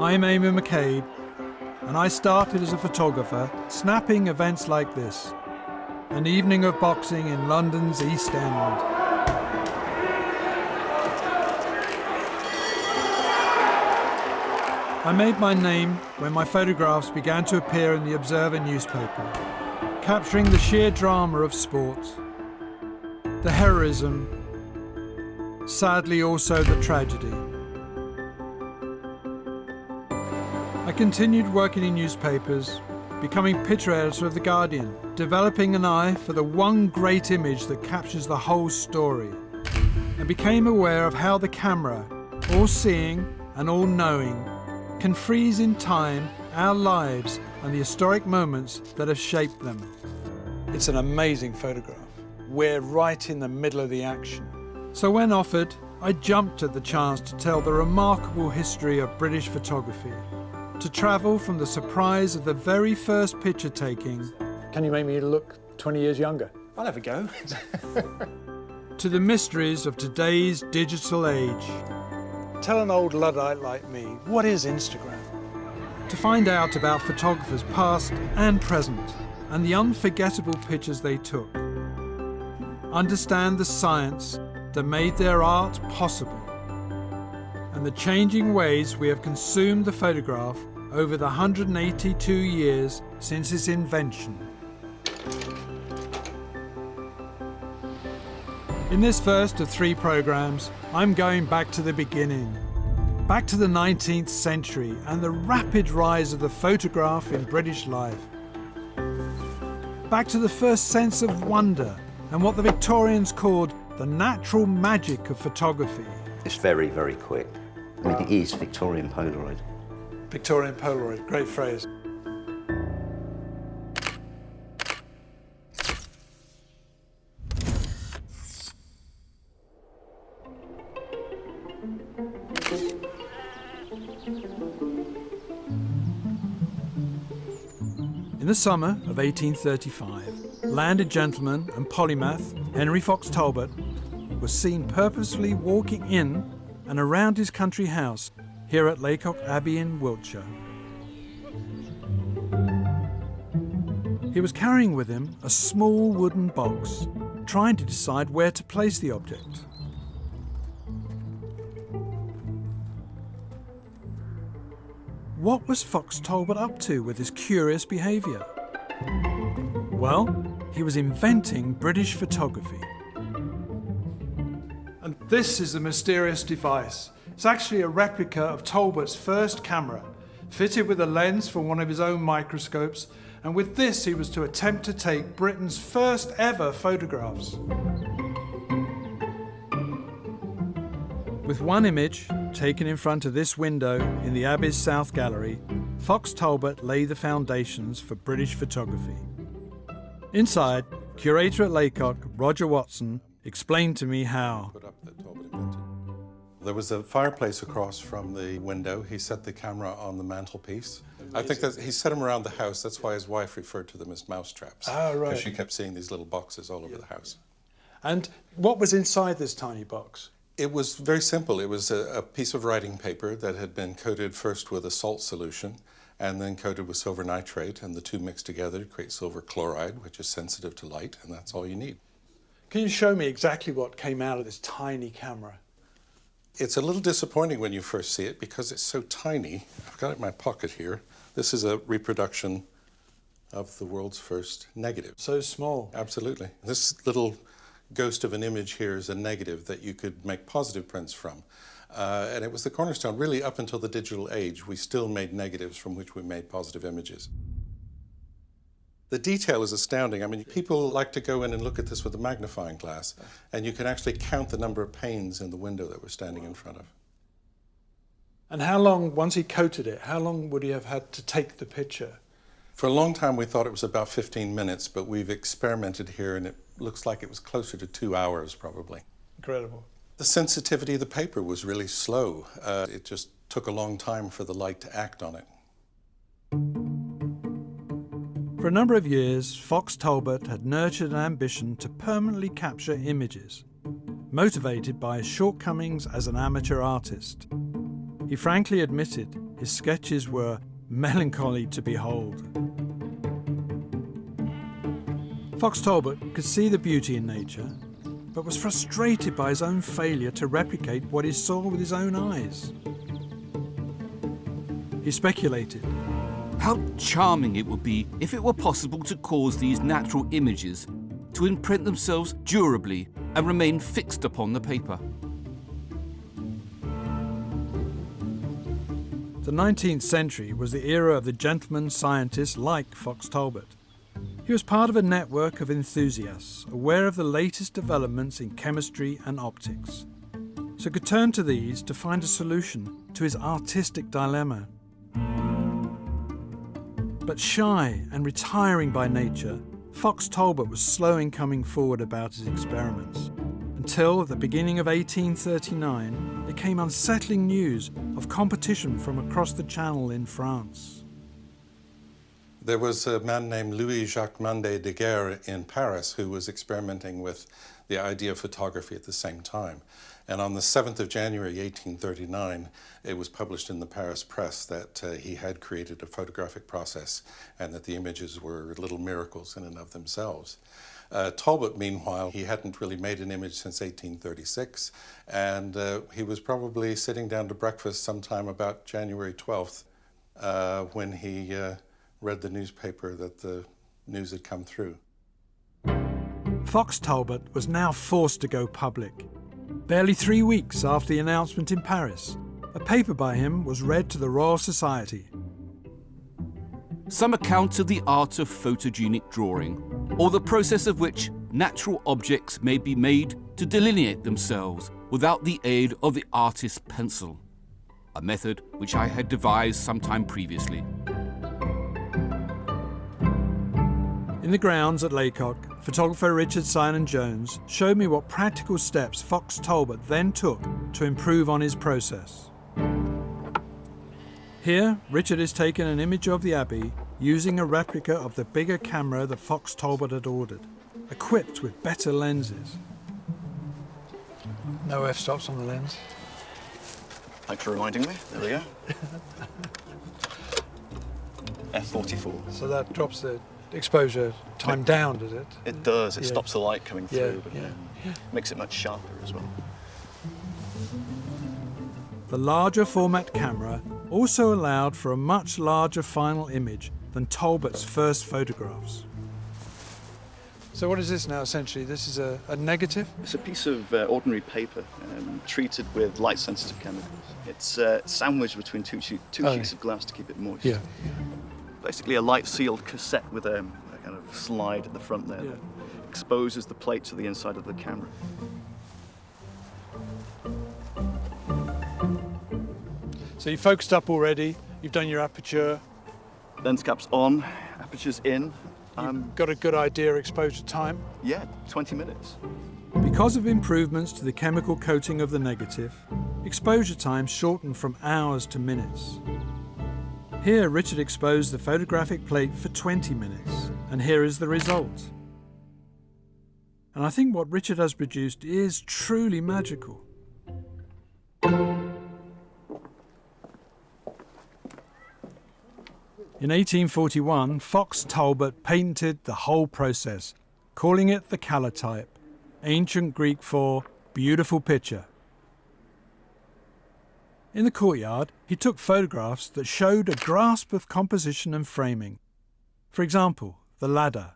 I'm Eamonn McCabe, and I started as a photographer, snapping events like this. An evening of boxing in London's East End. I made my name when my photographs began to appear in the Observer newspaper, capturing the sheer drama of sport, the heroism, sadly also the tragedy. I continued working in newspapers, becoming picture editor of The Guardian, developing an eye for the one great image that captures the whole story, and became aware of how the camera, all-seeing and all-knowing, can freeze in time our lives and the historic moments that have shaped them. It's an amazing photograph. We're right in the middle of the action. So when offered, I jumped at the chance to tell the remarkable history of British photography, to travel from the surprise of the very first picture taking. Can you make me look 20 years younger? I'll have a go. To the mysteries of today's digital age. Tell an old Luddite like me, what is Instagram? To find out about photographers past and present, and the unforgettable pictures they took. Understand the science that made their art possible, and the changing ways we have consumed the photograph over the 182 years since its invention. In this first of 3 programs, I'm going back to the beginning, back to the 19th century and the rapid rise of the photograph in British life. Back to the first sense of wonder and what the Victorians called the natural magic of photography. It's very, very quick. I mean, it is Victorian Polaroid. Victorian Polaroid, great phrase. In the summer of 1835, landed gentleman and polymath Henry Fox Talbot was seen purposefully walking in and around his country house here at Laycock Abbey in Wiltshire. He was carrying with him a small wooden box, trying to decide where to place the object. What was Fox Talbot up to with his curious behaviour? Well, he was inventing British photography. And this is the mysterious device. It's actually a replica of Talbot's first camera, fitted with a lens from one of his own microscopes, and with this he was to attempt to take Britain's first ever photographs. With one image, taken in front of this window in the Abbey's South Gallery, Fox Talbot laid the foundations for British photography. Inside, curator at Laycock, Roger Watson, explained to me how. There was a fireplace across from the window. He set the camera on the mantelpiece. Amazing. I think that he set them around the house. That's why his wife referred to them as mousetraps. Ah, right. Because she kept seeing these little boxes all over the house. And what was inside this tiny box? It was very simple. It was a piece of writing paper that had been coated first with a salt solution and then coated with silver nitrate, and the two mixed together to create silver chloride, which is sensitive to light, and that's all you need. Can you show me exactly what came out of this tiny camera? It's a little disappointing when you first see it because it's so tiny. I've got it in my pocket here. This is a reproduction of the world's first negative. So small. Absolutely. This little ghost of an image here is a negative that you could make positive prints from. And it was the cornerstone. Really, up until the digital age, we still made negatives from which we made positive images. The detail is astounding. I mean, people like to go in and look at this with a magnifying glass, and you can actually count the number of panes in the window that we're standing in front of. And how long, once he coated it, how long would he have had to take the picture? For a long time, we thought it was about 15 minutes, but we've experimented here, and it looks like it was closer to 2 hours, probably. Incredible. The sensitivity of the paper was really slow. It just took a long time for the light to act on it. For a number of years, Fox Talbot had nurtured an ambition to permanently capture images, motivated by his shortcomings as an amateur artist. He frankly admitted his sketches were melancholy to behold. Fox Talbot could see the beauty in nature, but was frustrated by his own failure to replicate what he saw with his own eyes. He speculated. How charming it would be if it were possible to cause these natural images to imprint themselves durably and remain fixed upon the paper. The 19th century was the era of the gentleman scientists like Fox Talbot. He was part of a network of enthusiasts aware of the latest developments in chemistry and optics, so could turn to these to find a solution to his artistic dilemma. But shy and retiring by nature, Fox Talbot was slow in coming forward about his experiments, until at the beginning of 1839 there came unsettling news of competition from across the Channel in France. There was a man named Louis-Jacques Mandé de Guerre in Paris who was experimenting with the idea of photography at the same time. And on the 7th of January 1839, it was published in the Paris press that he had created a photographic process and that the images were little miracles in and of themselves. Talbot, meanwhile, he hadn't really made an image since 1836, and he was probably sitting down to breakfast sometime about January 12th when he read the newspaper that the news had come through. Fox Talbot was now forced to go public. Barely 3 weeks after the announcement in Paris, a paper by him was read to the Royal Society. Some account of the art of photogenic drawing, or the process of which natural objects may be made to delineate themselves without the aid of the artist's pencil, a method which I had devised some time previously. In the grounds at Laycock, photographer Richard Synan-Jones showed me what practical steps Fox Talbot then took to improve on his process. Here, Richard has taken an image of the Abbey using a replica of the bigger camera that Fox Talbot had ordered, equipped with better lenses. No f-stops on the lens. Thanks for reminding me. There we go. F44. So that drops the exposure time down, does it? It does. It Yeah. stops the light coming through, but yeah. makes it much sharper as well. The larger format camera also allowed for a much larger final image than Talbot's first photographs. So what is this now, essentially? This is a negative? It's a piece of ordinary paper treated with light-sensitive chemicals. It's sandwiched between two sheets of glass to keep it moist. Yeah. Basically a light-sealed cassette with a kind of slide at the front there that exposes the plate to the inside of the camera. So you focused up already, you've done your aperture, Lens cap's on, aperture's in. you've got a good idea of exposure time. Yeah, 20 minutes. Because of improvements to the chemical coating of the negative, exposure time shortened from hours to minutes. Here, Richard exposed the photographic plate for 20 minutes, and here is the result. And I think what Richard has produced is truly magical. In 1841, Fox Talbot patented the whole process, calling it the calotype, ancient Greek for beautiful picture. In the courtyard, he took photographs that showed a grasp of composition and framing. For example, the ladder.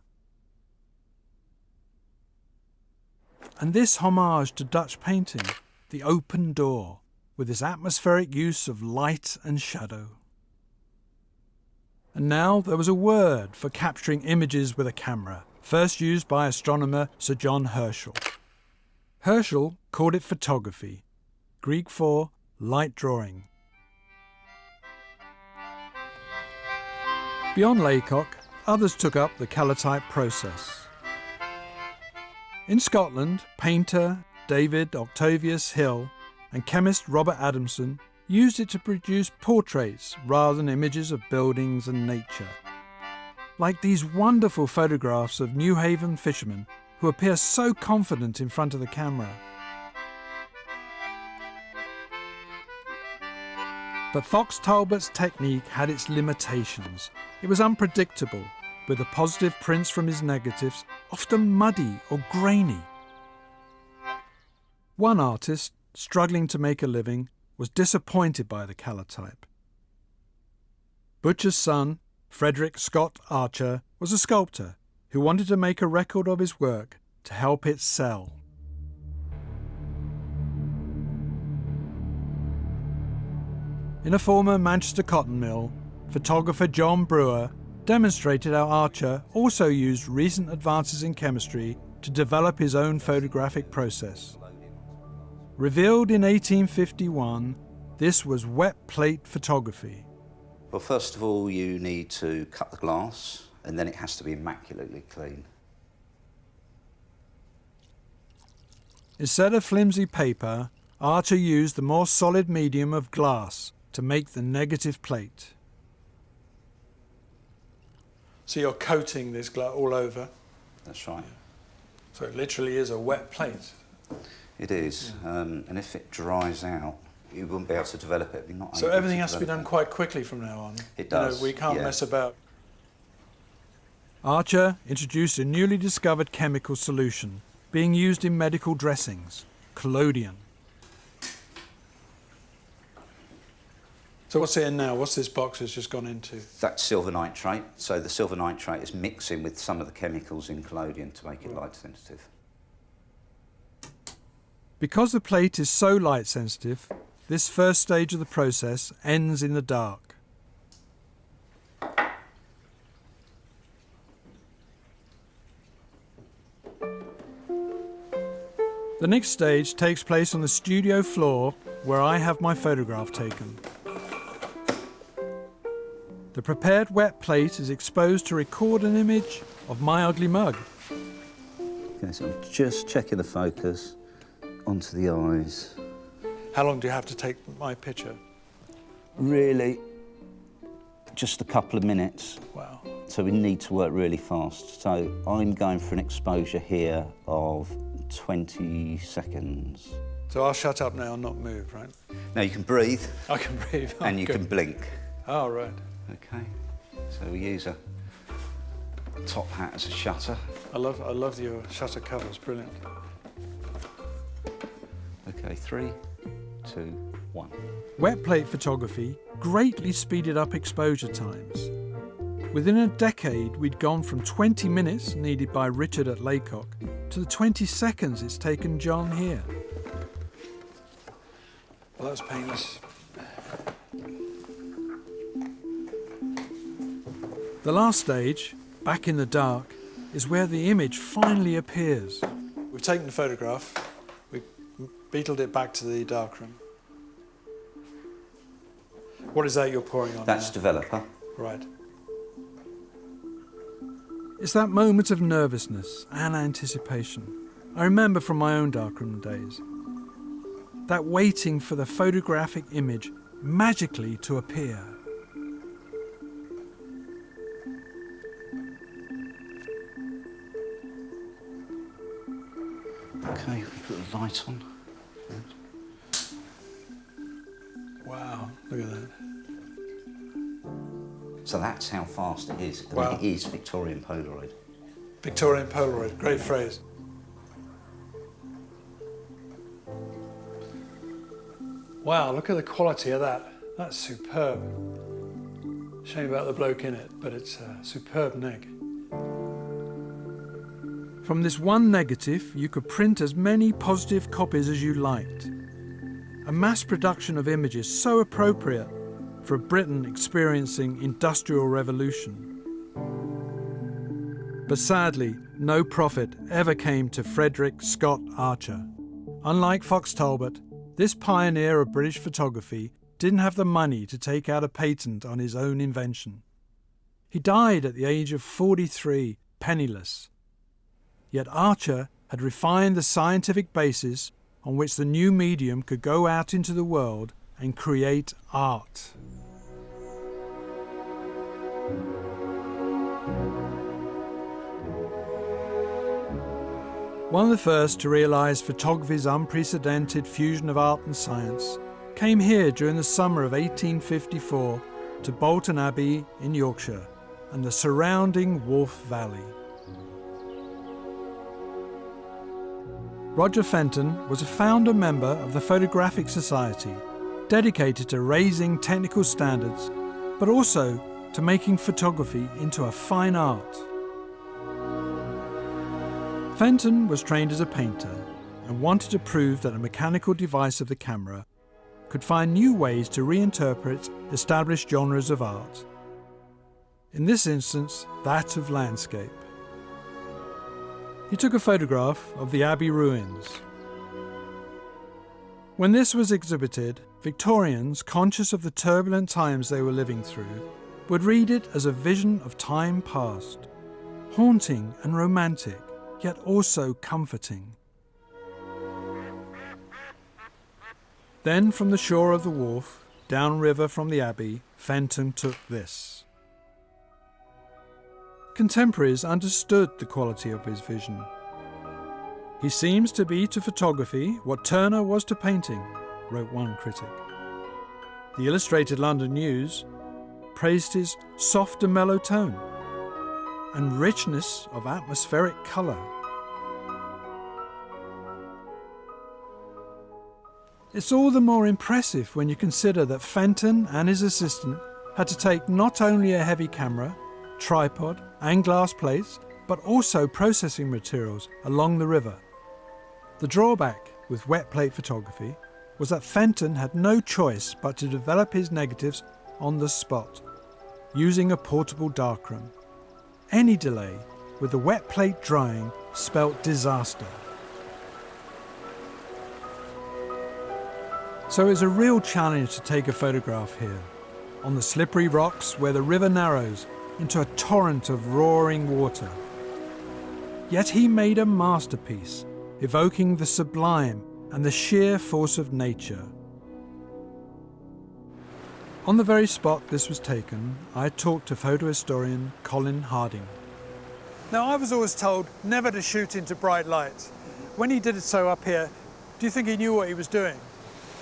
And this homage to Dutch painting, the open door, with its atmospheric use of light and shadow. And now there was a word for capturing images with a camera, first used by astronomer Sir John Herschel. Herschel called it photography, Greek for light drawing. Beyond Laycock, others took up the calotype process. In Scotland, painter David Octavius Hill and chemist Robert Adamson used it to produce portraits rather than images of buildings and nature. Like these wonderful photographs of New Haven fishermen who appear so confident in front of the camera. But Fox Talbot's technique had its limitations. It was unpredictable, with the positive prints from his negatives often muddy or grainy. One artist, struggling to make a living, was disappointed by the calotype. Butcher's son, Frederick Scott Archer, was a sculptor who wanted to make a record of his work to help it sell. In a former Manchester cotton mill, photographer John Brewer demonstrated how Archer also used recent advances in chemistry to develop his own photographic process. Revealed in 1851, this was wet plate photography. Well, first of all, you need to cut the glass, and then it has to be immaculately clean. Instead of flimsy paper, Archer used the more solid medium of glass to make the negative plate. So you're coating this glass all over. That's right. So it literally is a wet plate. It is, and if it dries out, you wouldn't be able to develop it. So everything has to be done quite quickly from now on. It does. We can't mess about. Archer introduced a newly discovered chemical solution being used in medical dressings, collodion. So what's in now? What's this box has just gone into? That's silver nitrate. So the silver nitrate is mixing with some of the chemicals in collodion to make it light sensitive. Because the plate is so light sensitive, this first stage of the process ends in the dark. The next stage takes place on the studio floor where I have my photograph taken. The prepared wet plate is exposed to record an image of my ugly mug. Okay, so I'm just checking the focus onto the eyes. How long do you have to take my picture? Really, just a couple of minutes. Wow. So we need to work really fast. So I'm going for an exposure here of 20 seconds. So I'll shut up now and not move, right? Now you can breathe. I can breathe. And you Good. can blink. Oh, right. Okay. So we use a top hat as a shutter. I love your shutter covers. Brilliant. Okay, 3, 2, 1. Wet plate photography greatly speeded up exposure times. Within a decade, we'd gone from 20 minutes needed by Richard at Laycock to the 20 seconds it's taken John here. Well, that was painless. The last stage, back in the dark, is where the image finally appears. We've taken the photograph. We beetled it back to the darkroom. What is that you're pouring on That's now? developer. Right. It's that moment of nervousness and anticipation I remember from my own darkroom days. That waiting for the photographic image magically to appear. Okay, we put the light on. Wow, look at that. So that's how fast it is. I Wow. mean, it is Victorian Polaroid. Victorian Polaroid, great phrase. Wow, look at the quality of that. That's superb. Shame about the bloke in it, but it's a superb neg. From this one negative, you could print as many positive copies as you liked. A mass production of images so appropriate for a Britain experiencing industrial revolution. But sadly, no profit ever came to Frederick Scott Archer. Unlike Fox Talbot, this pioneer of British photography didn't have the money to take out a patent on his own invention. He died at the age of 43, penniless. Yet Archer had refined the scientific basis on which the new medium could go out into the world and create art. One of the first to realise photography's unprecedented fusion of art and science, came here during the summer of 1854 to Bolton Abbey in Yorkshire and the surrounding Wharfe Valley. Roger Fenton was a founder member of the Photographic Society, dedicated to raising technical standards, but also to making photography into a fine art. Fenton was trained as a painter and wanted to prove that a mechanical device of the camera could find new ways to reinterpret established genres of art. In this instance, that of landscape. He took a photograph of the Abbey ruins. When this was exhibited, Victorians, conscious of the turbulent times they were living through, would read it as a vision of time past, haunting and romantic, yet also comforting. Then from the shore of the wharf, downriver from the Abbey, Fenton took this. Contemporaries understood the quality of his vision. He seems to be to photography what Turner was to painting, wrote one critic. The Illustrated London News praised his soft and mellow tone and richness of atmospheric colour. It's all the more impressive when you consider that Fenton and his assistant had to take not only a heavy camera, tripod and glass plates, but also processing materials along the river. The drawback with wet plate photography was that Fenton had no choice but to develop his negatives on the spot, using a portable darkroom. Any delay with the wet plate drying spelt disaster. So it was a real challenge to take a photograph here, on the slippery rocks where the river narrows into a torrent of roaring water. Yet he made a masterpiece, evoking the sublime and the sheer force of nature. On the very spot this was taken, I talked to photo historian Colin Harding. Now, I was always told never to shoot into bright light. When he did it so up here, do you think he knew what he was doing?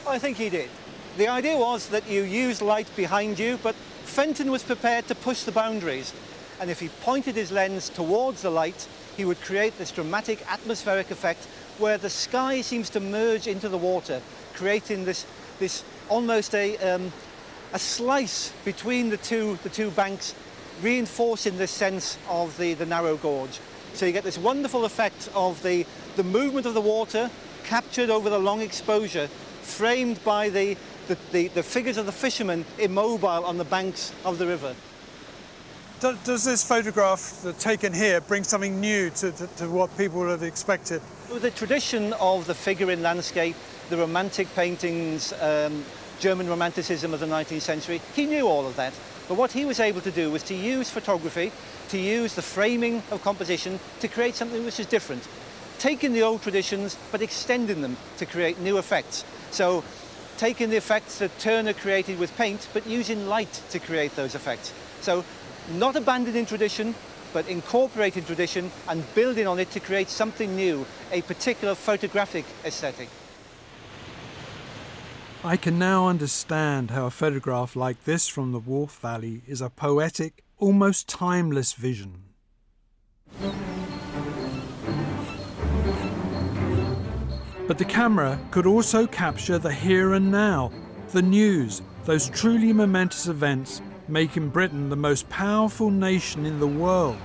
I think he did. The idea was that you use light behind you, but Fenton was prepared to push the boundaries. And if he pointed his lens towards the light, he would create this dramatic atmospheric effect where the sky seems to merge into the water, creating this almost a slice between the two banks, reinforcing this sense of the narrow gorge. So you get this wonderful effect of the movement of the water captured over the long exposure, framed by the figures of the fishermen immobile on the banks of the river. Does this photograph taken here bring something new to what people would have expected? The tradition of the figure in landscape, the romantic paintings, German romanticism of the 19th century, he knew all of that. But what he was able to do was to use photography, to use the framing of composition to create something which is different. Taking the old traditions, but extending them to create new effects. So taking the effects that Turner created with paint, but using light to create those effects. So not abandoning tradition, but incorporating tradition and building on it to create something new, a particular photographic aesthetic. I can now understand how a photograph like this from the Wharfe Valley is a poetic, almost timeless vision. But the camera could also capture the here and now, the news, those truly momentous events making Britain the most powerful nation in the world.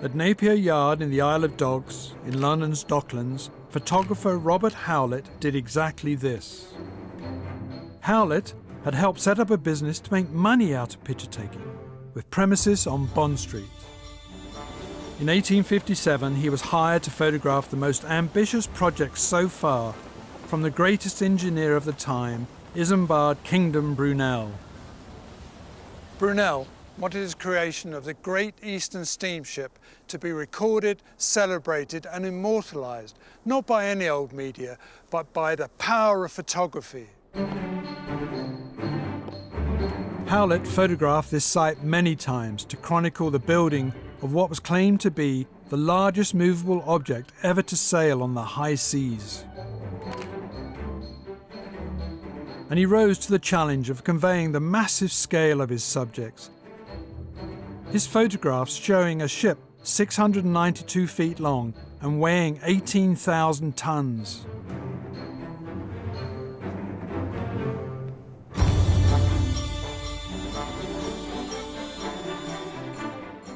At Napier Yard in the Isle of Dogs, in London's Docklands, photographer Robert Howlett did exactly this. Howlett had helped set up a business to make money out of picture taking, with premises on Bond Street. In 1857, he was hired to photograph the most ambitious project so far from the greatest engineer of the time, Isambard Kingdom Brunel. Brunel wanted his creation of the Great Eastern Steamship to be recorded, celebrated and immortalised, not by any old media, but by the power of photography. Howlett photographed this site many times to chronicle the building of what was claimed to be the largest movable object ever to sail on the high seas. And he rose to the challenge of conveying the massive scale of his subjects. His photographs showing a ship 692 feet long and weighing 18,000 tons.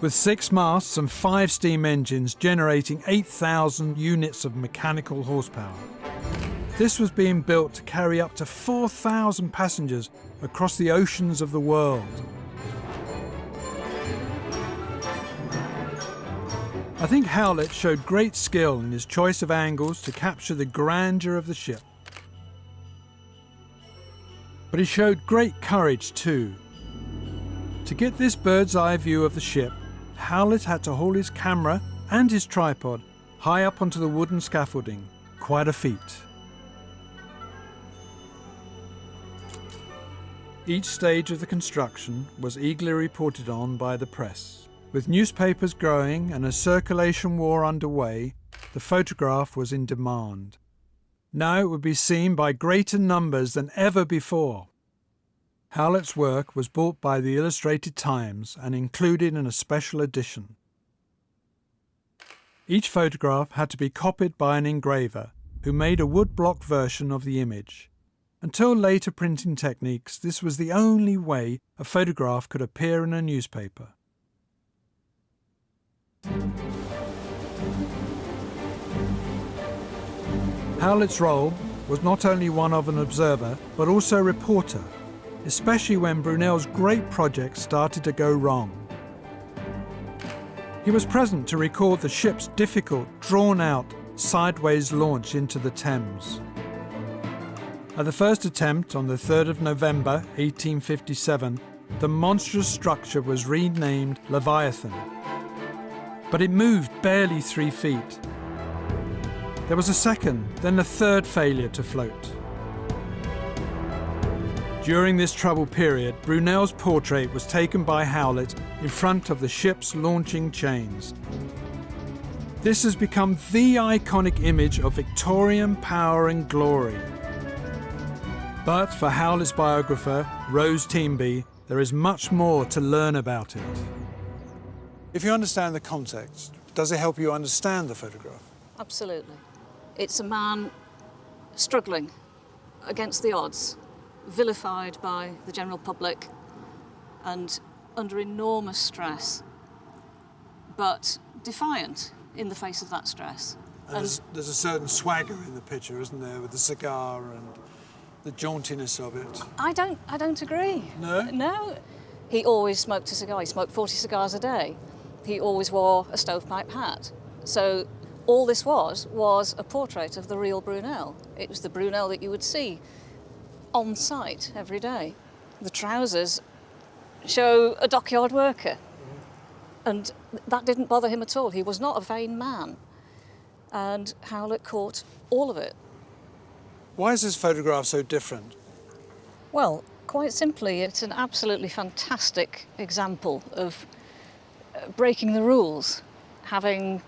With 6 masts and 5 steam engines generating 8,000 units of mechanical horsepower. This was being built to carry up to 4,000 passengers across the oceans of the world. I think Howlett showed great skill in his choice of angles to capture the grandeur of the ship. But he showed great courage too. To get this bird's eye view of the ship, Howlett had to haul his camera and his tripod high up onto the wooden scaffolding. Quite a feat. Each stage of the construction was eagerly reported on by the press. With newspapers growing and a circulation war underway, the photograph was in demand. Now it would be seen by greater numbers than ever before. Howlett's work was bought by the Illustrated Times and included in a special edition. Each photograph had to be copied by an engraver who made a woodblock version of the image. Until later printing techniques, this was the only way a photograph could appear in a newspaper. Howlett's role was not only one of an observer, but also a reporter, especially when Brunel's great project started to go wrong. He was present to record the ship's difficult, drawn-out, sideways launch into the Thames. At the first attempt on the 3rd of November 1857, the monstrous structure was renamed Leviathan. But it moved barely 3 feet. There was a second, then a third failure to float. During this troubled period, Brunel's portrait was taken by Howlett in front of the ship's launching chains. This has become the iconic image of Victorian power and glory. But for Howlett's biographer, Rose Teamby, there is much more to learn about it. If you understand the context, does it help you understand the photograph? Absolutely. It's a man struggling against the odds, vilified by the general public and under enormous stress, but defiant in the face of that stress. And there's a certain swagger in the picture, isn't there, with the cigar and the jauntiness of it? I don't agree. No? No. He always smoked a cigar. He smoked 40 cigars a day. He always wore a stovepipe hat. So all this was a portrait of the real Brunel. It was the Brunel that you would see on site every day. The trousers show a dockyard worker. And that didn't bother him at all. He was not a vain man. And Howlett caught all of it. Why is this photograph so different? Well, quite simply, it's an absolutely fantastic example of breaking the rules, having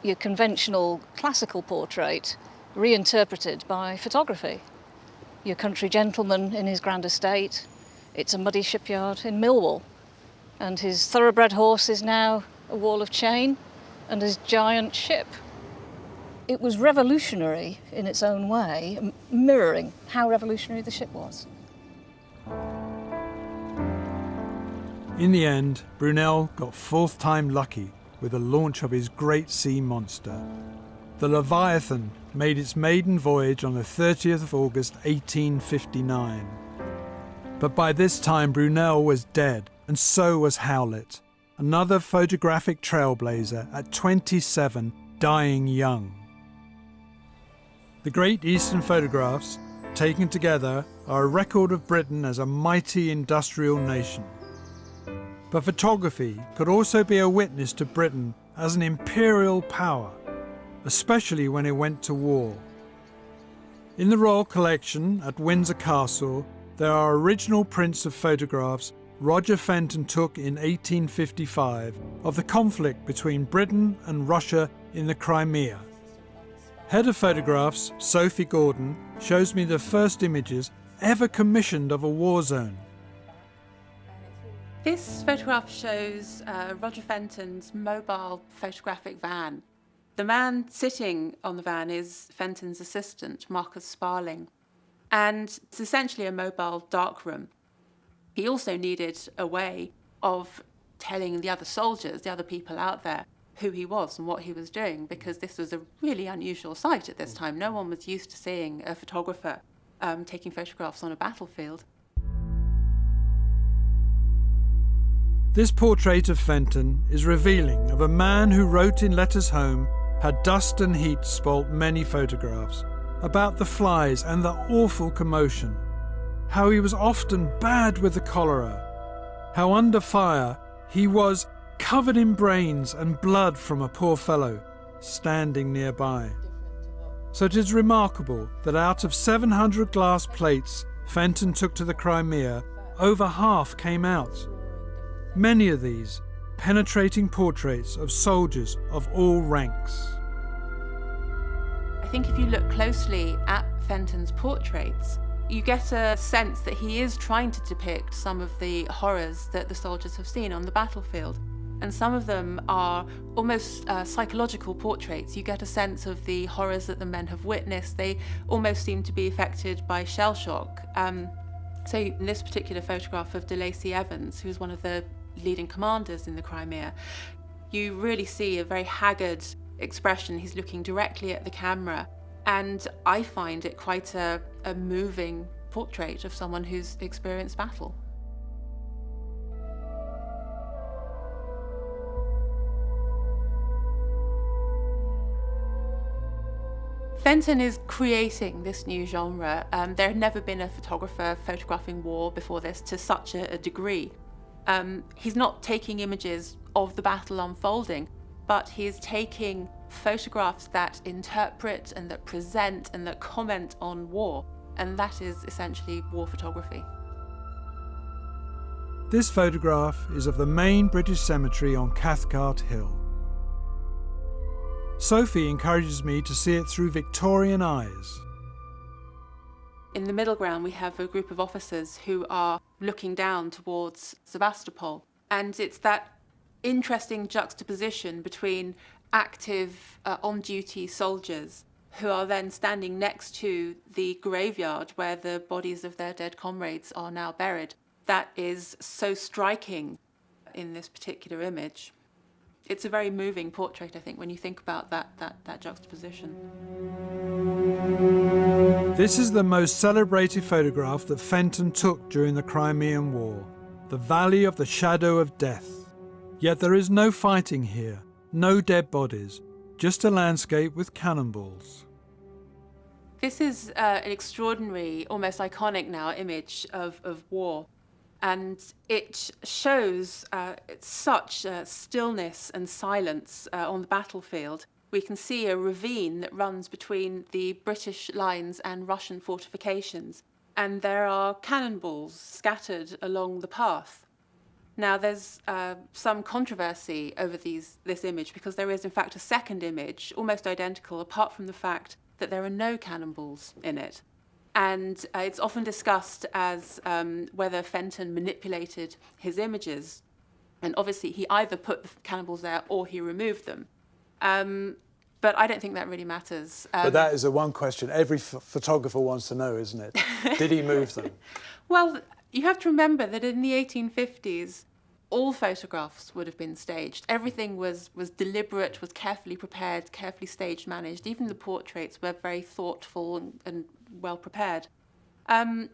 your conventional classical portrait reinterpreted by photography. Your country gentleman in his grand estate, it's a muddy shipyard in Millwall, and his thoroughbred horse is now a wall of chain and his giant ship. It was revolutionary in its own way, mirroring how revolutionary the ship was. In the end, Brunel got fourth time lucky with the launch of his great sea monster. The Leviathan made its maiden voyage on the 30th of August 1859. But by this time Brunel was dead, and so was Howlett, another photographic trailblazer at 27, dying young. The Great Eastern Photographs, taken together, are a record of Britain as a mighty industrial nation. But photography could also be a witness to Britain as an imperial power, especially when it went to war. In the Royal Collection at Windsor Castle, there are original prints of photographs Roger Fenton took in 1855 of the conflict between Britain and Russia in the Crimea. Head of photographs, Sophie Gordon, shows me the first images ever commissioned of a war zone. This photograph shows Roger Fenton's mobile photographic van. The man sitting on the van is Fenton's assistant, Marcus Sparling, and it's essentially a mobile darkroom. He also needed a way of telling the other soldiers, the other people out there, who he was and what he was doing, because this was a really unusual sight at this time. No one was used to seeing a photographer taking photographs on a battlefield. This portrait of Fenton is revealing of a man who wrote in letters home had dust and heat spoilt many photographs, about the flies and the awful commotion, how he was often bad with the cholera, how under fire he was covered in brains and blood from a poor fellow standing nearby. So it is remarkable that out of 700 glass plates Fenton took to the Crimea, over half came out. Many of these penetrating portraits of soldiers of all ranks. I think if you look closely at Fenton's portraits, you get a sense that he is trying to depict some of the horrors that the soldiers have seen on the battlefield. And some of them are almost psychological portraits. You get a sense of the horrors that the men have witnessed. They almost seem to be affected by shell shock. So in this particular photograph of de Lacy Evans, who's one of the leading commanders in the Crimea, you really see a very haggard expression. He's looking directly at the camera, and I find it quite a moving portrait of someone who's experienced battle. Fenton is creating this new genre. There had never been a photographer photographing war before this to such a degree. He's not taking images of the battle unfolding, but he's taking photographs that interpret and that present and that comment on war, and that is essentially war photography. This photograph is of the main British cemetery on Cathcart Hill. Sophie encourages me to see it through Victorian eyes. In the middle ground, we have a group of officers who are looking down towards Sebastopol, and it's that interesting juxtaposition between active, on-duty soldiers who are then standing next to the graveyard where the bodies of their dead comrades are now buried. That is so striking in this particular image. It's a very moving portrait, I think, when you think about that juxtaposition. This is the most celebrated photograph that Fenton took during the Crimean War, the Valley of the Shadow of Death. Yet there is no fighting here, no dead bodies, just a landscape with cannonballs. This is an extraordinary, almost iconic now, image of war. And it shows such stillness and silence on the battlefield. We can see a ravine that runs between the British lines and Russian fortifications, and there are cannonballs scattered along the path. Now, there's some controversy over this image, because there is, in fact, a second image, almost identical, apart from the fact that there are no cannonballs in it. And it's often discussed as whether Fenton manipulated his images. And obviously, he either put the cannonballs there or he removed them. But I don't think that really matters. But that is the one question every photographer wants to know, isn't it? Did he move them? Well, you have to remember that in the 1850s, all photographs would have been staged. Everything was deliberate, was carefully prepared, carefully staged, managed. Even the portraits were very thoughtful and well prepared. And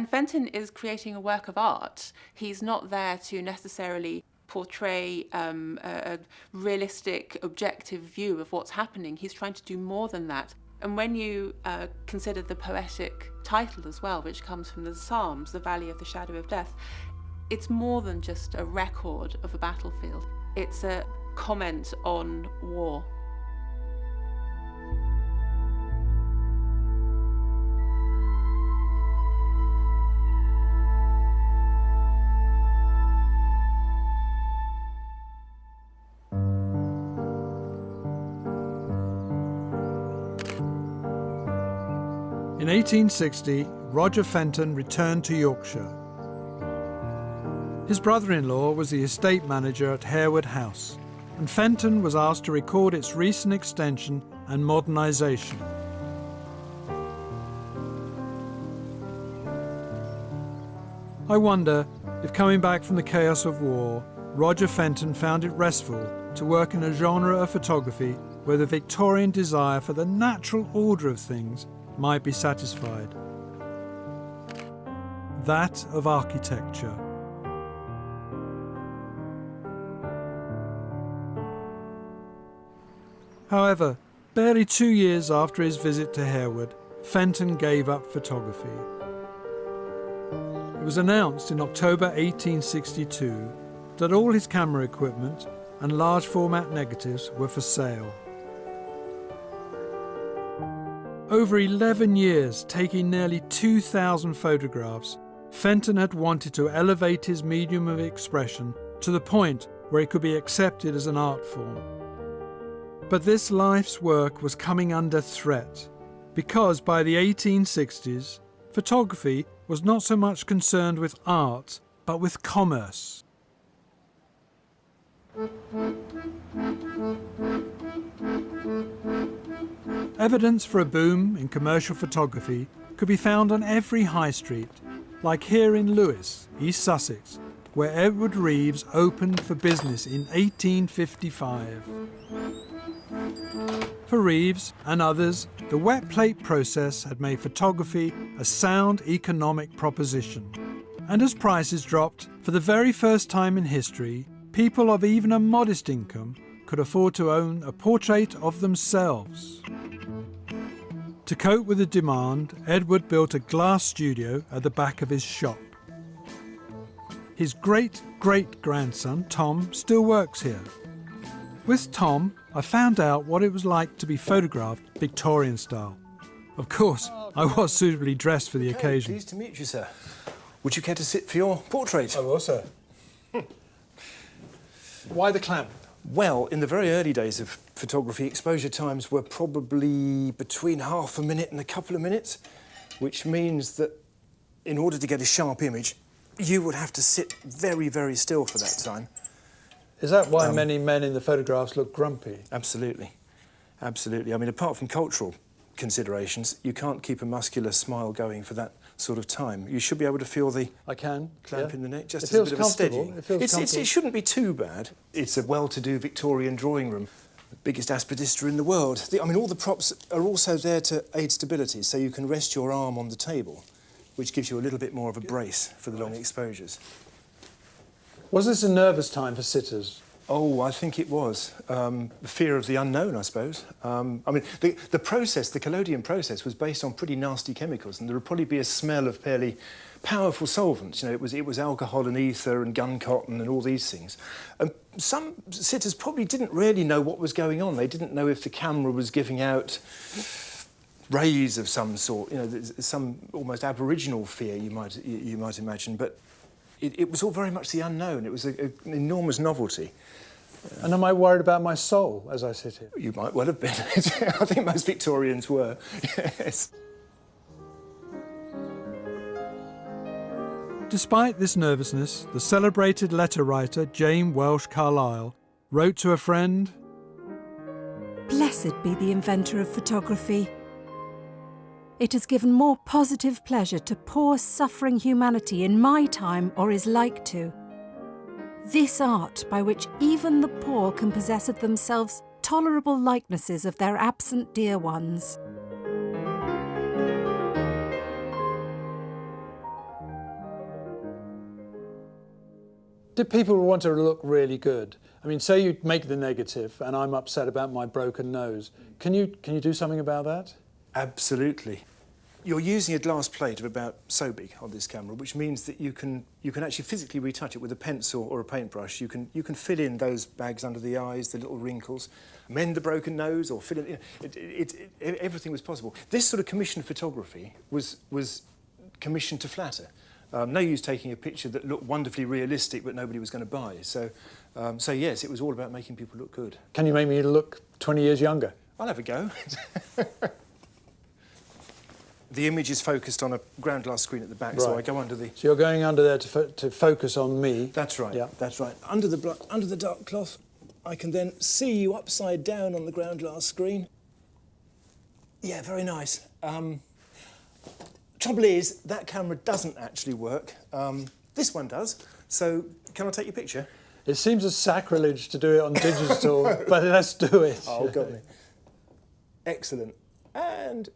Fenton is creating a work of art. He's not there to necessarily portray a realistic, objective view of what's happening. He's trying to do more than that. And when you consider the poetic title as well, which comes from the Psalms, The Valley of the Shadow of Death, it's more than just a record of a battlefield. It's a comment on war. In 1860, Roger Fenton returned to Yorkshire. His brother-in-law was the estate manager at Harewood House, and Fenton was asked to record its recent extension and modernisation. I wonder if, coming back from the chaos of war, Roger Fenton found it restful to work in a genre of photography where the Victorian desire for the natural order of things might be satisfied. That of architecture. However, barely 2 years after his visit to Harewood, Fenton gave up photography. It was announced in October 1862 that all his camera equipment and large format negatives were for sale. Over 11 years, taking nearly 2,000 photographs, Fenton had wanted to elevate his medium of expression to the point where it could be accepted as an art form. But this life's work was coming under threat, because by the 1860s, photography was not so much concerned with art, but with commerce. Evidence for a boom in commercial photography could be found on every high street, like here in Lewes, East Sussex, where Edward Reeves opened for business in 1855. For Reeves and others, the wet plate process had made photography a sound economic proposition. And as prices dropped, for the very first time in history, people of even a modest income could afford to own a portrait of themselves. To cope with the demand, Edward built a glass studio at the back of his shop. His great-great-grandson, Tom, still works here. With Tom, I found out what it was like to be photographed Victorian style. Of course, I was suitably dressed for the occasion. Pleased to meet you, sir. Would you care to sit for your portrait? I will, sir. Why the clamp? Well, in the very early days of photography, exposure times were probably between half a minute and a couple of minutes, which means that in order to get a sharp image, you would have to sit very, very still for that time. Is that why many men in the photographs look grumpy? Absolutely. Absolutely. I mean, apart from cultural considerations, you can't keep a muscular smile going for that sort of time. You should be able to feel the clamp in the neck, just as a bit of a steadying. It shouldn't be too bad. It's a well-to-do Victorian drawing room, the biggest aspidistra in the world. I mean, all the props are also there to aid stability, so you can rest your arm on the table, which gives you a little bit more of a brace for the long exposures. Was this a nervous time for sitters? Oh, I think it was. The fear of the unknown, I suppose. I mean, the process, the collodion process, was based on pretty nasty chemicals, and there would probably be a smell of fairly powerful solvents. You know, it was alcohol and ether and gun cotton and all these things. And some sitters probably didn't really know what was going on. They didn't know if the camera was giving out rays of some sort. You know, some almost aboriginal fear, you might imagine, but. It was all very much the unknown. It was an enormous novelty. And am I worried about my soul as I sit here? You might well have been. I think most Victorians were, yes. Despite this nervousness, the celebrated letter writer Jane Welsh Carlyle wrote to a friend, "Blessed be the inventor of photography. It has given more positive pleasure to poor suffering humanity in my time or is like to. This art by which even the poor can possess of themselves tolerable likenesses of their absent dear ones." Did people want to look really good? I mean, say you make the negative and I'm upset about my broken nose. Can you do something about that? Absolutely. You're using a glass plate of about so big on this camera, which means that you can actually physically retouch it with a pencil or a paintbrush. You can fill in those bags under the eyes, the little wrinkles, mend the broken nose, or fill in. Everything was possible. This sort of commissioned photography was commissioned to flatter. No use taking a picture that looked wonderfully realistic but nobody was going to buy. So yes, it was all about making people look good. Can you make me look 20 years younger? I'll have a go. the image is focused on a ground glass screen at the back, so I Right. go under the... So you're going under there to focus on me. That's right, Yeah. that's right. Under the dark cloth, I can then see you upside down on the ground glass screen. Yeah, very nice. Trouble is, that camera doesn't actually work. This one does. So, can I take your picture? It seems a sacrilege to do it on digital, but let's do it. Oh, got me. Excellent. And...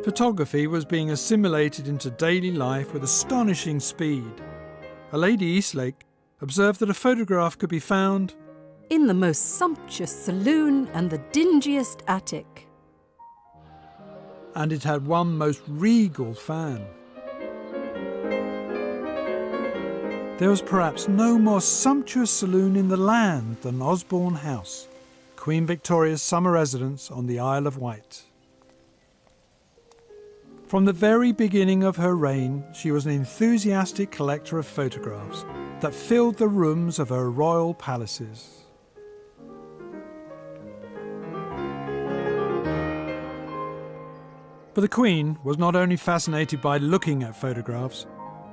Photography was being assimilated into daily life with astonishing speed. A Lady Eastlake observed that a photograph could be found in the most sumptuous saloon and the dingiest attic. and it had one most regal fan. There was perhaps no more sumptuous saloon in the land than Osborne House, Queen Victoria's summer residence on the Isle of Wight. From the very beginning of her reign, she was an enthusiastic collector of photographs that filled the rooms of her royal palaces. But the Queen was not only fascinated by looking at photographs,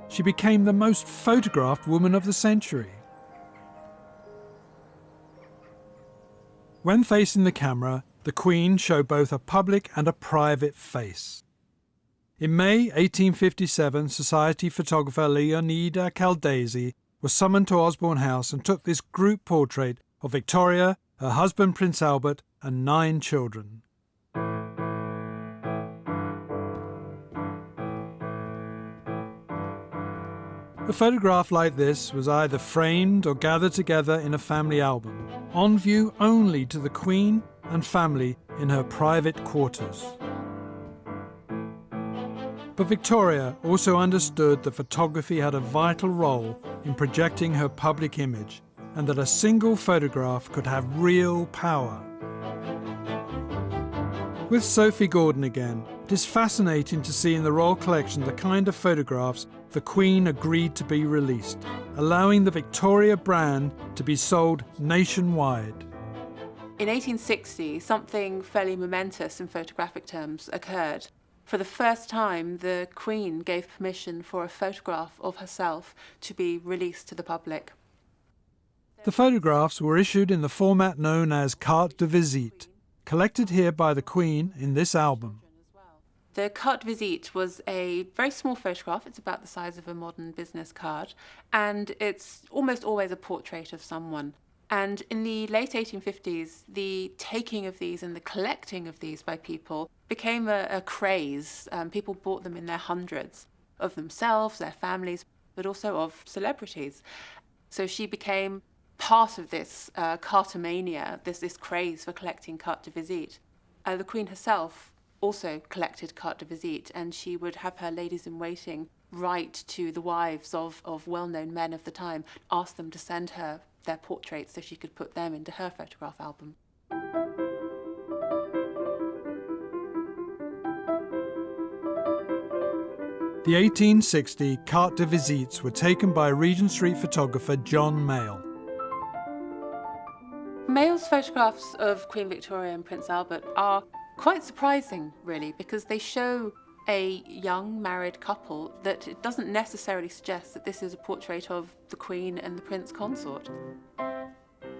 she became the most photographed woman of the century. When facing the camera, the Queen showed both a public and a private face. In May 1857, society photographer Leonida Caldesi was summoned to Osborne House and took this group portrait of Victoria, her husband Prince Albert, and 9 children. A photograph like this was either framed or gathered together in a family album, on view only to the Queen and family in her private quarters. But Victoria also understood that photography had a vital role in projecting her public image, and that a single photograph could have real power. With Sophie Gordon again, it is fascinating to see in the Royal Collection the kind of photographs the Queen agreed to be released, allowing the Victoria brand to be sold nationwide. In 1860, something fairly momentous in photographic terms occurred. For the first time, the Queen gave permission for a photograph of herself to be released to the public. The photographs were issued in the format known as carte de visite, collected here by the Queen in this album. The carte visite was a very small photograph. It's about the size of a modern business card, and it's almost always a portrait of someone. And in the late 1850s, the taking of these and the collecting of these by people became a craze. People bought them in their hundreds, of themselves, their families, but also of celebrities. So she became part of this cartomania, this craze for collecting carte de visite. The Queen herself also collected carte de visite, and she would have her ladies-in-waiting write to the wives of well-known men of the time, ask them to send her their portraits so she could put them into her photograph album. The 1860 carte de visites were taken by Regent Street photographer John Mayall. Mayall's photographs of Queen Victoria and Prince Albert are quite surprising, really, because they show a young married couple that it doesn't necessarily suggest that this is a portrait of the Queen and the Prince Consort.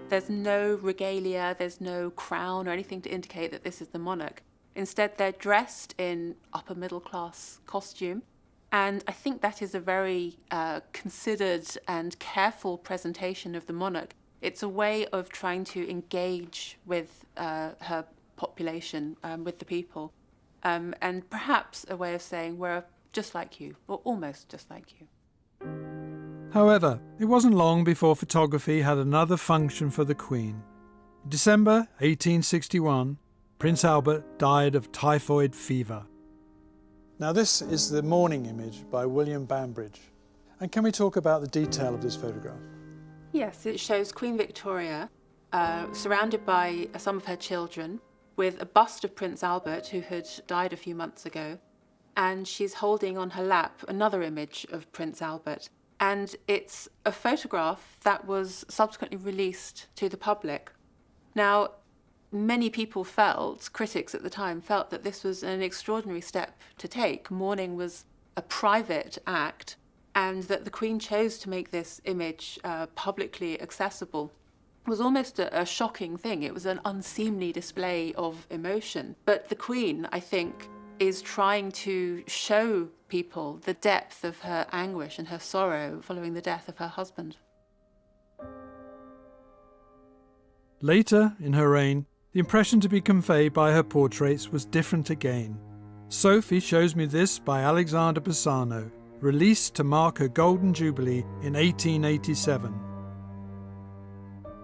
There's no regalia, there's no crown or anything to indicate that this is the monarch. Instead, they're dressed in upper middle class costume, and I think that is a very considered and careful presentation of the monarch. It's a way of trying to engage with her population, with the people, and perhaps a way of saying we're just like you, or almost just like you. However, it wasn't long before photography had another function for the Queen. In December 1861, Prince Albert died of typhoid fever. Now this is the morning image by William Bambridge. And can we talk about the detail of this photograph? Yes, it shows Queen Victoria surrounded by some of her children, with a bust of Prince Albert, who had died a few months ago, and she's holding on her lap another image of Prince Albert. And it's a photograph that was subsequently released to the public. Now, Many people felt, critics at the time, felt that this was an extraordinary step to take. Mourning was a private act, and that the Queen chose to make this image publicly accessible was almost a shocking thing. It was an unseemly display of emotion. But the Queen, I think, is trying to show people the depth of her anguish and her sorrow following the death of her husband. Later in her reign, the impression to be conveyed by her portraits was different again. Sophie shows me this by Alexander Pisano, released to mark her Golden Jubilee in 1887.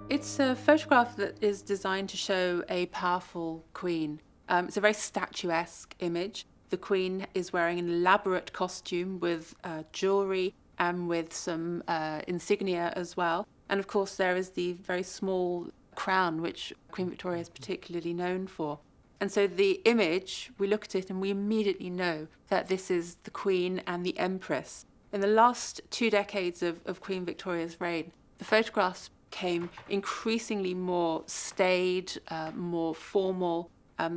It's a photograph that is designed to show a powerful queen. It's a very statuesque image. The Queen is wearing an elaborate costume with jewellery and with some insignia as well. And of course there is the very small crown, which Queen Victoria is particularly known for. And so the image, we look at it and we immediately know that this is the Queen and the Empress. In the last 2 decades of Queen Victoria's reign, the photographs became increasingly more staid, more formal,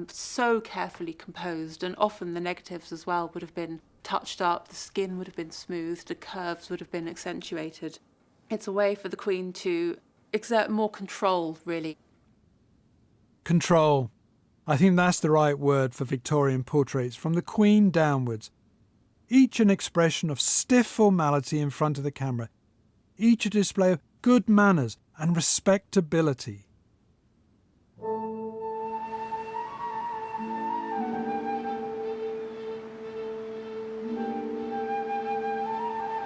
so carefully composed, and often the negatives as well would have been touched up, the skin would have been smoothed, the curves would have been accentuated. It's a way for the Queen to exert more control, really. Control. I think that's the right word for Victorian portraits from the Queen downwards. Each an expression of stiff formality in front of the camera. Each a display of good manners and respectability.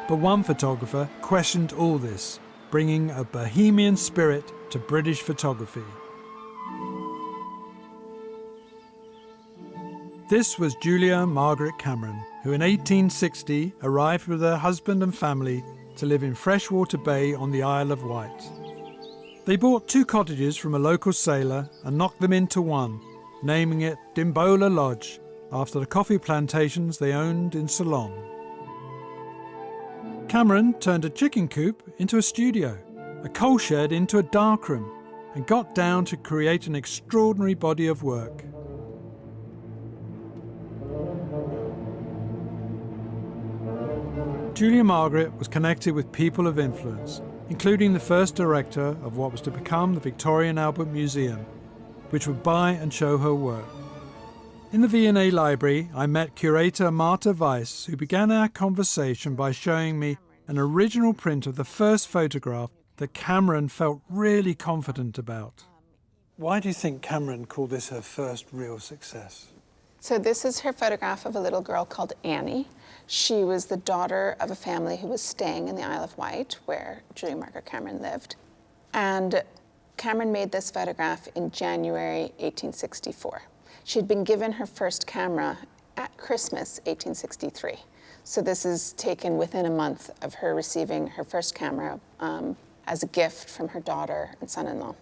But one photographer questioned all this, bringing a bohemian spirit to British photography. This was Julia Margaret Cameron, who in 1860 arrived with her husband and family to live in Freshwater Bay on the Isle of Wight. They bought 2 cottages from a local sailor and knocked them into one, naming it Dimbola Lodge, after the coffee plantations they owned in Ceylon. Cameron turned a chicken coop into a studio, a coal shed into a darkroom, and got down to create an extraordinary body of work. Julia Margaret was connected with people of influence, including the first director of what was to become the Victorian Albert Museum, which would buy and show her work. In the V&A library, I met curator Marta Weiss, who began our conversation by showing me an original print of the first photograph that Cameron felt really confident about. Why do you think Cameron called this her first real success? So this is her photograph of a little girl called Annie. She was the daughter of a family who was staying in the Isle of Wight, where Julia Margaret Cameron lived. And Cameron made this photograph in January 1864. She'd been given her first camera at Christmas 1863. So this is taken within a month of her receiving her first camera as a gift from her daughter and son-in-law.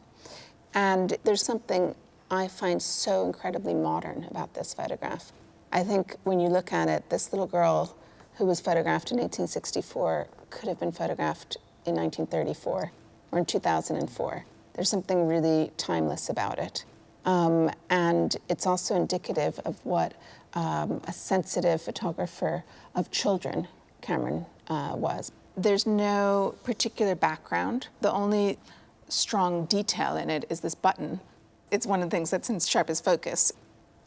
And there's something I find so incredibly modern about this photograph. I think when you look at it, this little girl who was photographed in 1864 could have been photographed in 1934 or in 2004. There's something really timeless about it. And it's also indicative of what a sensitive photographer of children Cameron was. There's no particular background. The only strong detail in it is this button. It's one of the things that's in sharpest focus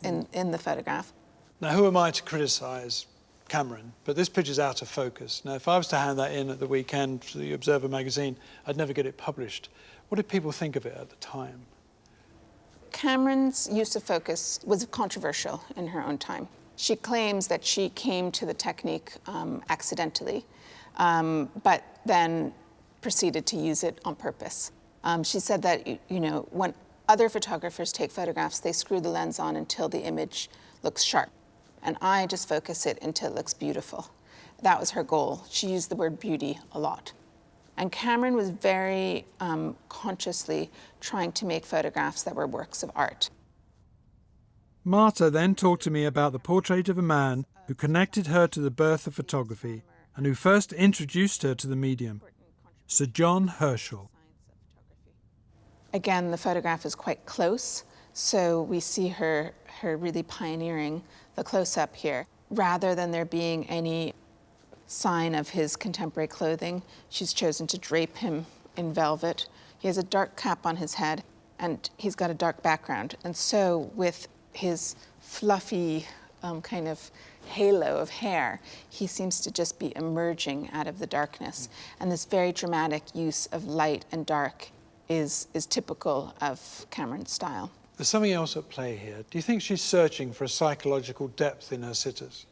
in the photograph. Now, who am I to criticise Cameron? But this picture's out of focus. Now, if I was to hand that in at the weekend to the Observer magazine, I'd never get it published. What did people think of it at the time? Cameron's use of focus was controversial in her own time. She claims that she came to the technique accidentally, but then proceeded to use it on purpose. She said that, you know, when other photographers take photographs, they screw the lens on until the image looks sharp. And I just focus it until it looks beautiful. That was her goal. She used the word beauty a lot. And Cameron was very consciously trying to make photographs that were works of art. Marta then talked to me about the portrait of a man who connected her to the birth of photography and who first introduced her to the medium, Sir John Herschel. Again, the photograph is quite close, So we see her really pioneering the close-up here. Rather than there being any sign of his contemporary clothing, she's chosen to drape him in velvet. He has a dark cap on his head, and he's got a dark background. And so with his fluffy kind of halo of hair, he seems to just be emerging out of the darkness. And this very dramatic use of light and dark is typical of Cameron's style. There's something else at play here. Do you think she's searching for a psychological depth in her sitters?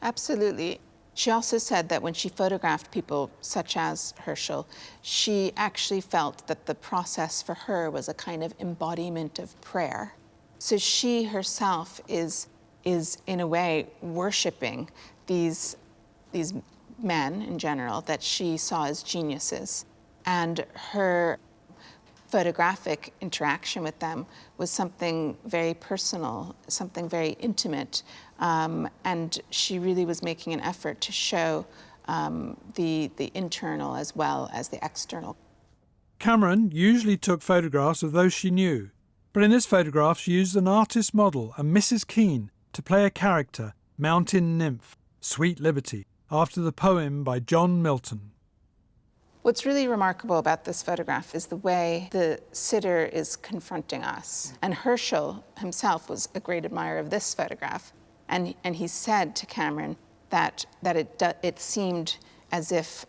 Absolutely. She also said that when she photographed people such as Herschel, she actually felt that the process for her was a kind of embodiment of prayer. So she herself is in a way worshipping these men in general that she saw as geniuses. And her photographic interaction with them was something very personal, something very intimate. And she really was making an effort to show the internal as well as the external. Cameron usually took photographs of those she knew, but in this photograph she used an artist model, a Mrs. Keene, to play a character, Mountain Nymph, Sweet Liberty, after the poem by John Milton. What's really remarkable about this photograph is the way the sitter is confronting us. And Herschel himself was a great admirer of this photograph. And he said to Cameron that it seemed as if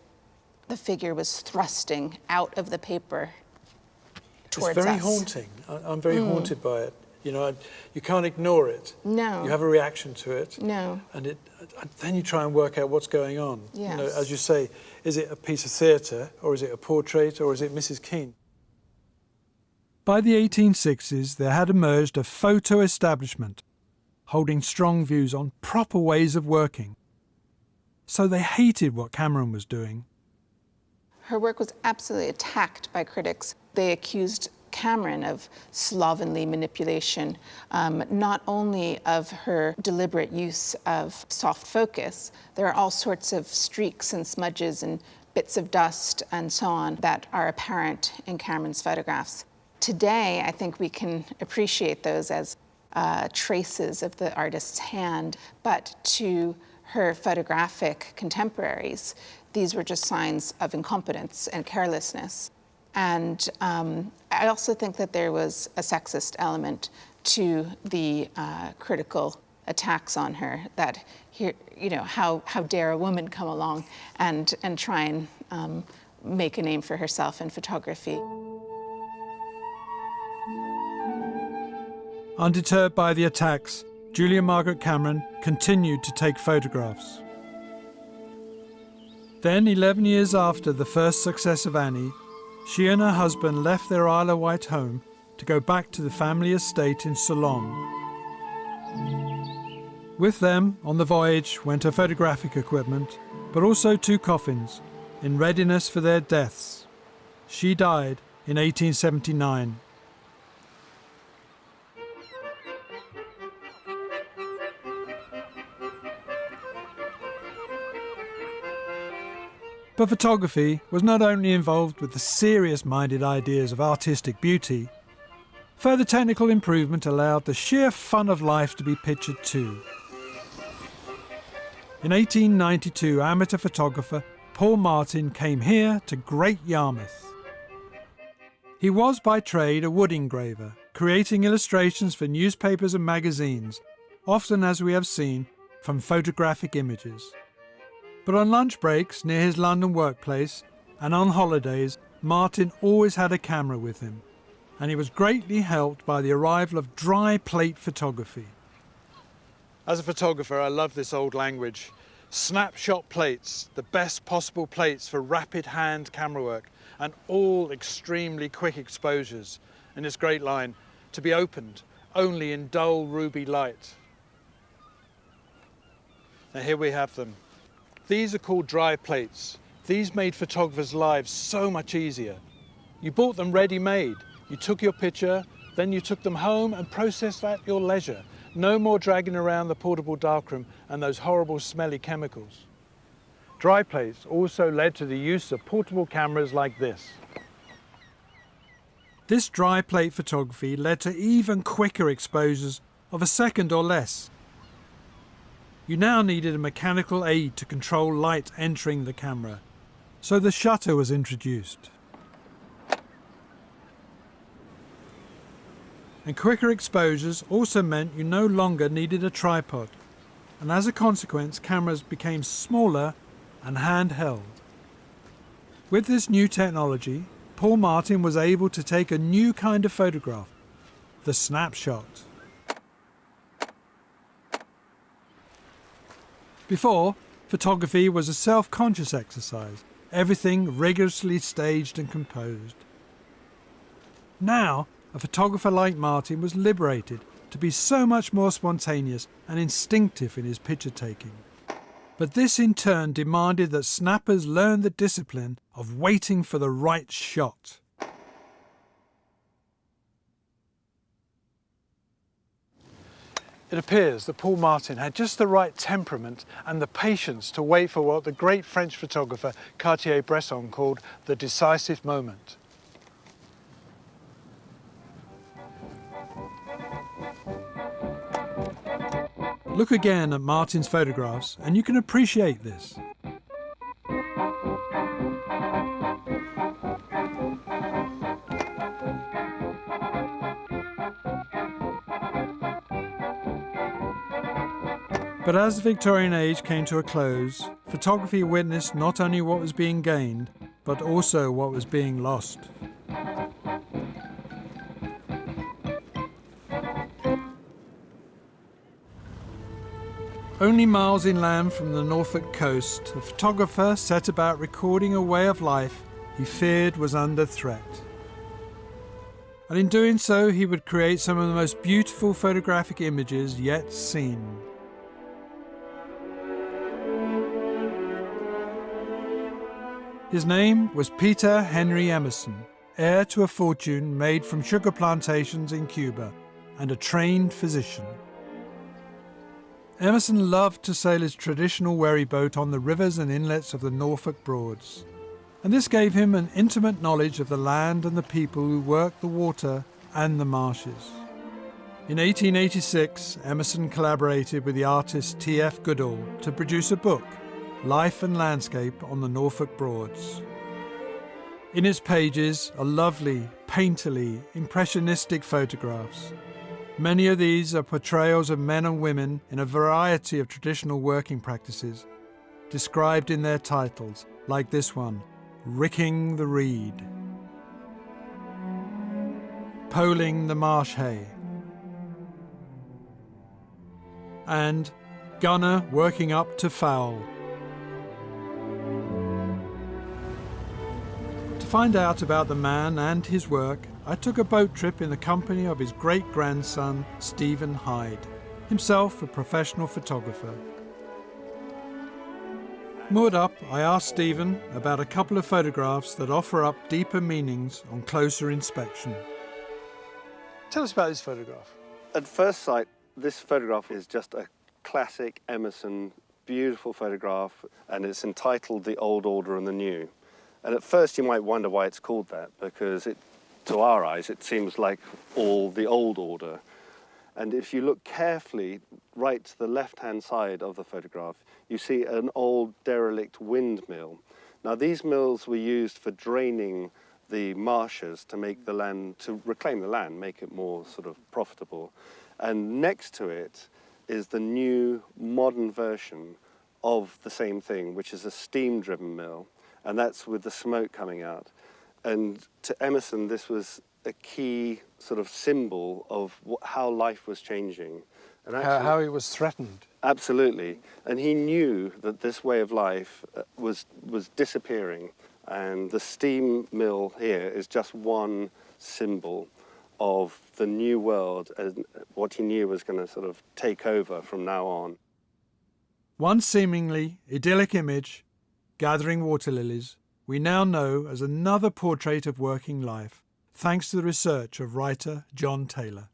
the figure was thrusting out of the paper towards us. It's very haunting. I'm very haunted by it. You know, you can't ignore it. No. You have a reaction to it. No. And then you try and work out what's going on. Yes. You know, as you say, is it a piece of theatre, or is it a portrait, or is it Mrs. Keene? By the 1860s, there had emerged a photo establishment holding strong views on proper ways of working. So they hated what Cameron was doing. Her work was absolutely attacked by critics. They accused Cameron of slovenly manipulation, not only of her deliberate use of soft focus. There are all sorts of streaks and smudges and bits of dust and so on that are apparent in Cameron's photographs. Today, I think we can appreciate those as traces of the artist's hand, but to her photographic contemporaries, these were just signs of incompetence and carelessness. And I also think that there was a sexist element to the critical attacks on her, that here, you know, how dare a woman come along and try and make a name for herself in photography. Undeterred by the attacks, Julia Margaret Cameron continued to take photographs. Then, 11 years after the first success of Annie, she and her husband left their Isle of Wight home to go back to the family estate in Ceylon. With them, on the voyage, went her photographic equipment, but also 2 coffins, in readiness for their deaths. She died in 1879. But photography was not only involved with the serious-minded ideas of artistic beauty. Further technical improvement allowed the sheer fun of life to be pictured too. In 1892, amateur photographer Paul Martin came here to Great Yarmouth. He was by trade a wood engraver, creating illustrations for newspapers and magazines, often, as we have seen, from photographic images. But on lunch breaks near his London workplace and on holidays, Martin always had a camera with him, and he was greatly helped by the arrival of dry plate photography. As a photographer, I love this old language. Snapshot plates, the best possible plates for rapid hand camera work, and all extremely quick exposures. And this great line, to be opened only in dull ruby light. Now here we have them. These are called dry plates. These made photographers' lives so much easier. You bought them ready-made. You took your picture, then you took them home and processed at your leisure. No more dragging around the portable darkroom and those horrible smelly chemicals. Dry plates also led to the use of portable cameras like this. This dry plate photography led to even quicker exposures of a second or less. You now needed a mechanical aid to control light entering the camera, so the shutter was introduced. And quicker exposures also meant you no longer needed a tripod, and as a consequence cameras became smaller and handheld. With this new technology, Paul Martin was able to take a new kind of photograph, the snapshot. Before, photography was a self-conscious exercise, everything rigorously staged and composed. Now, a photographer like Martin was liberated to be so much more spontaneous and instinctive in his picture taking. But this in turn demanded that snappers learn the discipline of waiting for the right shot. It appears that Paul Martin had just the right temperament and the patience to wait for what the great French photographer Cartier-Bresson called the decisive moment. Look again at Martin's photographs and you can appreciate this. But as the Victorian age came to a close, photography witnessed not only what was being gained, but also what was being lost. Only miles inland from the Norfolk coast, a photographer set about recording a way of life he feared was under threat. And in doing so, he would create some of the most beautiful photographic images yet seen. His name was Peter Henry Emerson, heir to a fortune made from sugar plantations in Cuba, and a trained physician. Emerson loved to sail his traditional wherry boat on the rivers and inlets of the Norfolk Broads, and this gave him an intimate knowledge of the land and the people who worked the water and the marshes. In 1886, Emerson collaborated with the artist T.F. Goodall to produce a book, Life and Landscape on the Norfolk Broads. In its pages are lovely, painterly, impressionistic photographs. Many of these are portrayals of men and women in a variety of traditional working practices, described in their titles, like this one, Ricking the Reed, Poling the Marsh Hay, and Gunner Working Up to Fowl. To find out about the man and his work, I took a boat trip in the company of his great-grandson, Stephen Hyde, himself a professional photographer. Moored up, I asked Stephen about a couple of photographs that offer up deeper meanings on closer inspection. Tell us about this photograph. At first sight, this photograph is just a classic Emerson, beautiful photograph, and it's entitled The Old Order and the New. And at first you might wonder why it's called that, because to our eyes, it seems like all the old order. And if you look carefully, right to the left-hand side of the photograph, you see an old derelict windmill. Now, these mills were used for draining the marshes to make the land, to reclaim the land, make it more sort of profitable. And next to it is the new modern version of the same thing, which is a steam-driven mill. And that's with the smoke coming out. And to Emerson, this was a key sort of symbol of how life was changing. And actually, how he was threatened. Absolutely. And he knew that this way of life was disappearing. And the steam mill here is just one symbol of the new world and what he knew was going to sort of take over from now on. One seemingly idyllic image, gathering water lilies, we now know as another portrait of working life, thanks to the research of writer John Taylor.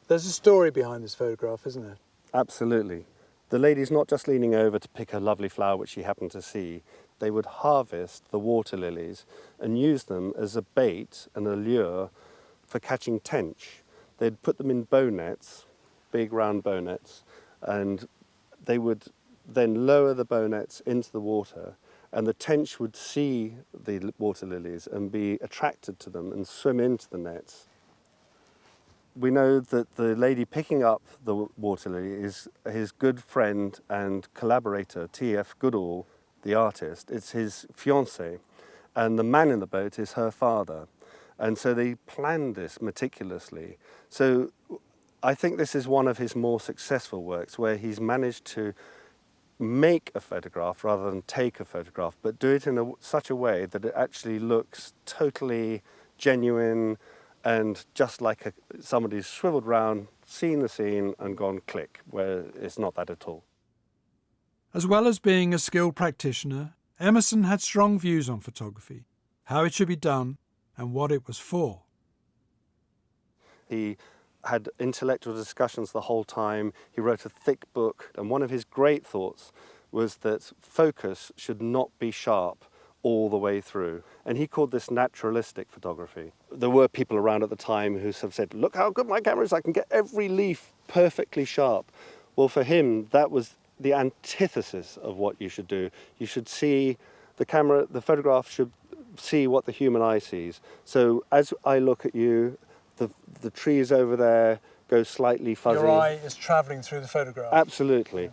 There's a story behind this photograph, isn't there? Absolutely. The lady's not just leaning over to pick a lovely flower which she happened to see. they would harvest the water lilies and use them as a bait and a lure for catching tench. They'd put them in bow nets, big round bow nets, and they would then lower the bow nets into the water, and the tench would see the water lilies and be attracted to them and swim into the nets. We know that the lady picking up the water lily is his good friend and collaborator, T.F. Goodall, the artist. It's his fiancée, and the man in the boat is her father. And so they planned this meticulously. So I think this is one of his more successful works, where he's managed to make a photograph rather than take a photograph, but do it in such a way that it actually looks totally genuine and just like somebody's swiveled round, seen the scene and gone click, where it's not that at all. As well as being a skilled practitioner, Emerson had strong views on photography, how it should be done and what it was for. He had intellectual discussions the whole time. He wrote a thick book, and one of his great thoughts was that focus should not be sharp all the way through. And he called this naturalistic photography. There were people around at the time who have said, look how good my camera is, I can get every leaf perfectly sharp. Well, for him, that was the antithesis of what you should do. You should see the photograph should see what the human eye sees. So as I look at you, the trees over there go slightly fuzzy. Your eye is travelling through the photograph. Absolutely.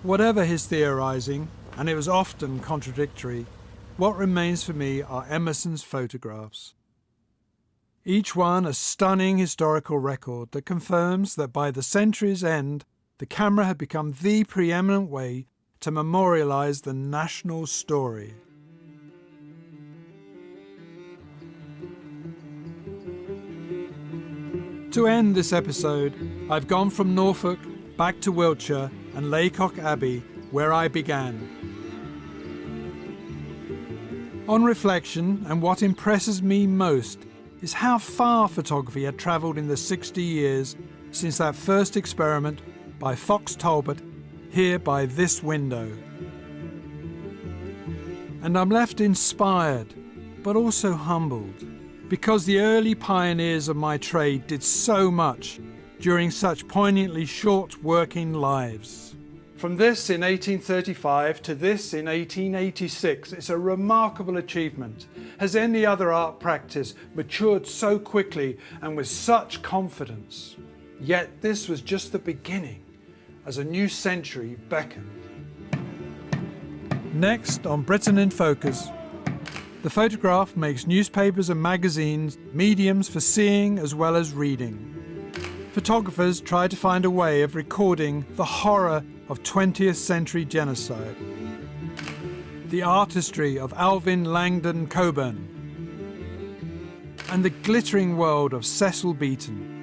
Whatever his theorising, and it was often contradictory, what remains for me are Emerson's photographs. Each one a stunning historical record that confirms that by the century's end, the camera had become the preeminent way to memorialise the national story. To end this episode, I've gone from Norfolk back to Wiltshire and Laycock Abbey, where I began. On reflection, and what impresses me most, is how far photography had travelled in the 60 years since that first experiment by Fox Talbot here by this window. And I'm left inspired, but also humbled, because the early pioneers of my trade did so much during such poignantly short working lives. From this in 1835 to this in 1886, it's a remarkable achievement. Has any other art practice matured so quickly and with such confidence? Yet this was just the beginning, as a new century beckoned. Next on Britain in Focus, the photograph makes newspapers and magazines mediums for seeing as well as reading. Photographers try to find a way of recording the horror of 20th century genocide, the artistry of Alvin Langdon Coburn, and the glittering world of Cecil Beaton.